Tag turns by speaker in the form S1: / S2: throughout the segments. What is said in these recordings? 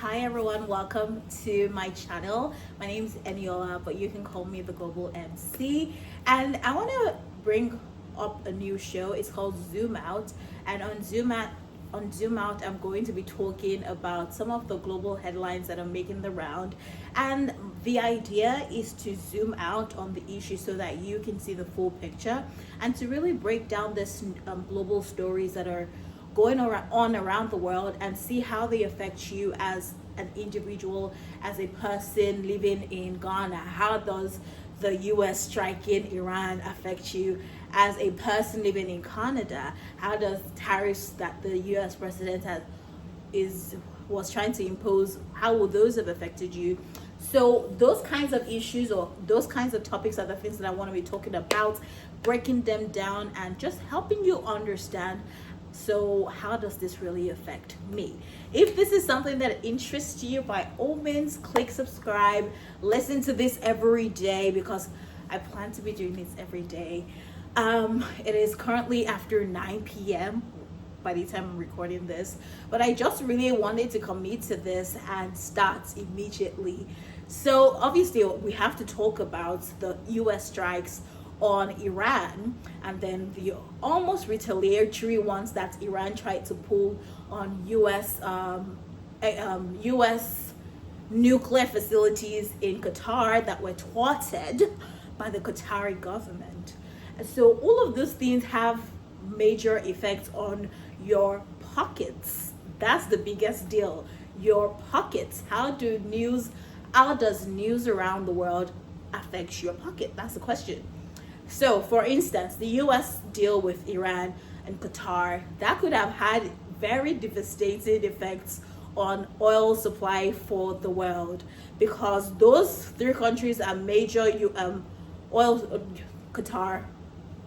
S1: Hi everyone, welcome to my channel. My name is Eniola, but you can call me the Global MC. And I want to bring up a new show. It's called Zoom Out. And on Zoom Out, I'm going to be talking about some of the global headlines that are making the round. And the idea is to zoom out on the issue so that you can see the full picture and to really break down this global stories that are going on around the world and see how they affect you as an individual, as a person living in Ghana. How does the US striking Iran affect you as a person living in Canada? How does tariffs that the US president was trying to impose, how will those have affected you? So those kinds of issues or those kinds of topics are the things that I want to be talking about, breaking them down and just helping you understand. So how does this really affect me? If this is something that interests you, by all means, click subscribe. Listen to this every day because I plan to be doing this every day. It is currently after 9 p.m. by the time I'm recording this, but I just really wanted to commit to this and start immediately. So obviously we have to talk about the US strikes on Iran and then the almost retaliatory ones that Iran tried to pull on US nuclear facilities in Qatar that were thwarted by the Qatari government. And so all of those things have major effects on your pockets. That's the biggest deal. Your pockets. How does news around the world affect your pocket? That's the question. So, for instance, the US deal with Iran and Qatar, that could have had very devastating effects on oil supply for the world because those three countries are major oil, Qatar,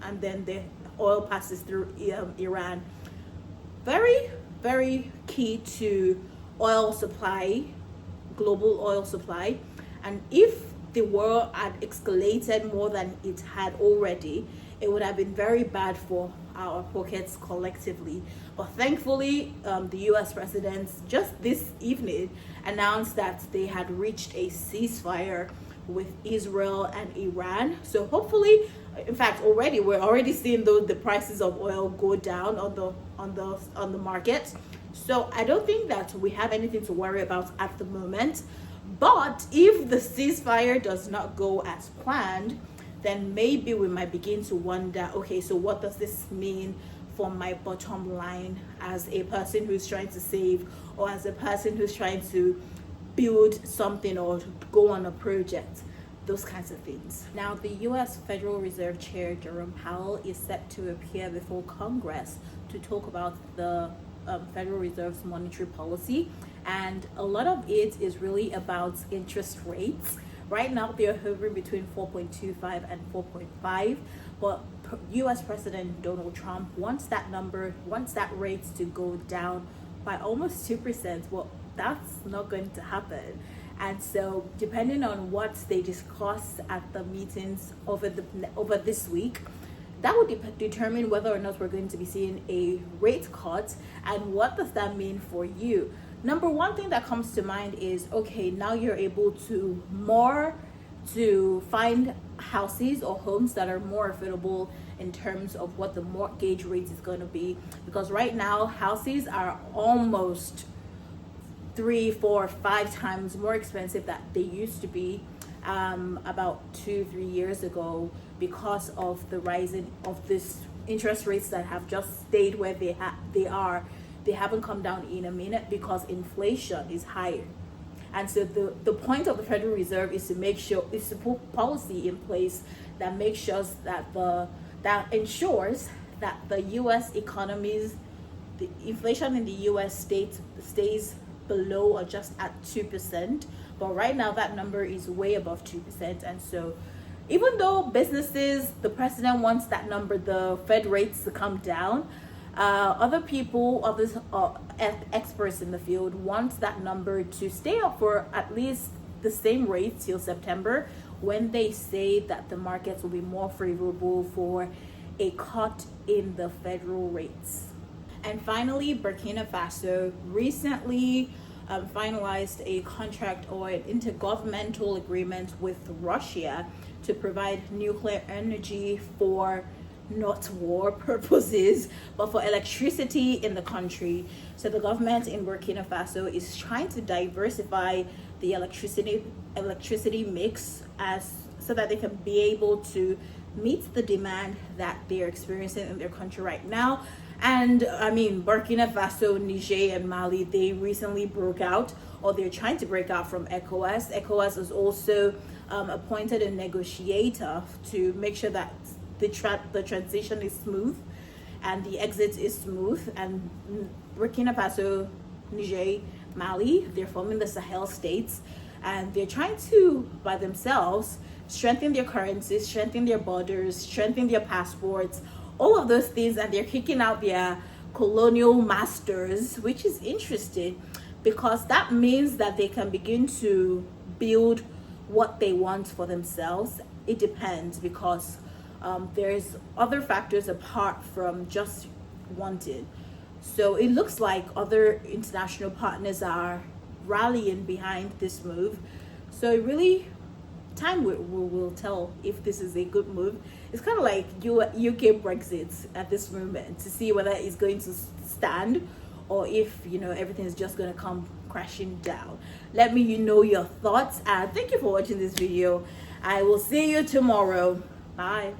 S1: and then the oil passes through Iran. Very, very key to oil supply, global oil supply. And if the war had escalated more than it had already, it would have been very bad for our pockets collectively. But thankfully, the US president just this evening announced that they had reached a ceasefire with Israel and Iran. So hopefully, in fact, we're already seeing the prices of oil go down on the market. So I don't think that we have anything to worry about at the moment. But if the ceasefire does not go as planned, then maybe we might begin to wonder, okay, so what does this mean for my bottom line as a person who's trying to save or as a person who's trying to build something or go on a project? Those kinds of things. Now, the US Federal Reserve Chair Jerome Powell is set to appear before Congress to talk about the Federal Reserve's monetary policy, and a lot of it is really about interest rates. Right now they're hovering between 4.25 and 4.5, but US President Donald Trump wants that rate to go down by almost 2%. Well, that's not going to happen. And so depending on what they discuss at the meetings over this week, that would determine whether or not we're going to be seeing a rate cut. And what does that mean for you? Number one thing that comes to mind is, okay, now you're able to find houses or homes that are more affordable in terms of what the mortgage rate is going to be. Because right now, houses are almost 3, 4, 5 times more expensive than they used to be about 2-3 years ago because of the rising of this interest rates that have just stayed where they are. They haven't come down in a minute because inflation is higher. And so the point of the Federal Reserve is to put policy in place that makes sure that ensures that the US economies, the inflation in the US stays below or just at 2%. But right now that number is way above 2%. And so even though the president wants that number, the Fed rates to come down, experts in the field want that number to stay up for at least the same rate till September, when they say that the markets will be more favorable for a cut in the federal rates. And finally, Burkina Faso recently finalized a contract or an intergovernmental agreement with Russia to provide nuclear energy for not war purposes, but for electricity in the country. So the government in Burkina Faso is trying to diversify the electricity mix as so that they can be able to meet the demand that they're experiencing in their country right now. And I mean, Burkina Faso, Niger, and Mali, they recently broke out, or they're trying to break out from ECOWAS. ECOWAS has also appointed a negotiator to make sure that the transition is smooth and the exit is smooth. And Burkina Faso, Niger, Mali, they're forming the Sahel states, and they're trying to, by themselves, strengthen their currencies, strengthen their borders, strengthen their passports, all of those things. And they're kicking out their colonial masters, which is interesting because that means that they can begin to build what they want for themselves. It depends, because there's other factors apart from just wanting. So it looks like other international partners are rallying behind this move. So it really, time will tell if this is a good move. It's kind of like UK Brexit at this moment, to see whether it's going to stand or if everything is just going to come crashing down. Let me know your thoughts, and thank you for watching this video. I will see you tomorrow. Bye.